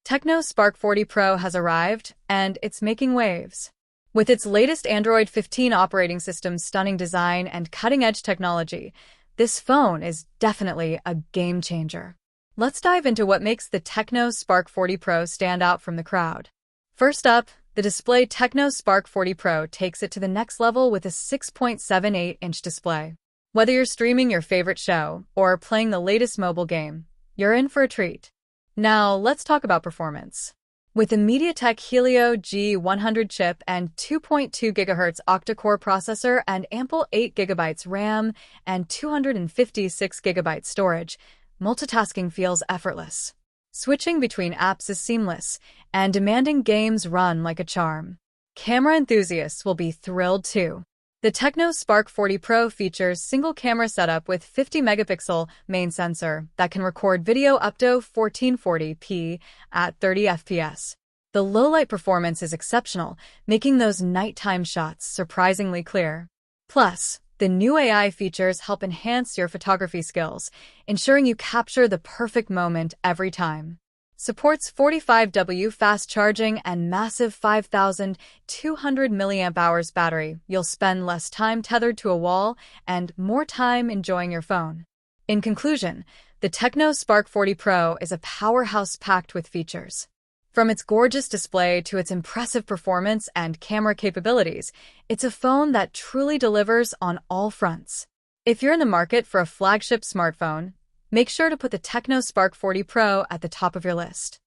Tecno Spark 40 Pro has arrived, and it's making waves. With its latest Android 15 operating system's stunning design and cutting-edge technology, this phone is definitely a game changer. Let's dive into what makes the Tecno Spark 40 Pro stand out from the crowd. First up, the display. Tecno Spark 40 Pro takes it to the next level with a 6.78-inch display. Whether you're streaming your favorite show or playing the latest mobile game, you're in for a treat. Now, let's talk about performance. With a MediaTek Helio G100 chip and 2.2 GHz octa-core processor and ample 8 GB RAM and 256 GB storage, multitasking feels effortless. Switching between apps is seamless, and demanding games run like a charm. Camera enthusiasts will be thrilled too. The Tecno Spark 40 Pro features single-camera setup with 50-megapixel main sensor that can record video up to 1440p at 30 FPS. The low-light performance is exceptional, making those nighttime shots surprisingly clear. Plus, the new AI features help enhance your photography skills, ensuring you capture the perfect moment every time. Supports 45W fast charging and massive 5,200 mAh battery. You'll spend less time tethered to a wall and more time enjoying your phone. In conclusion, the Tecno Spark 40 Pro is a powerhouse packed with features. From its gorgeous display to its impressive performance and camera capabilities, it's a phone that truly delivers on all fronts. If you're in the market for a flagship smartphone, make sure to put the Tecno Spark 40 Pro at the top of your list.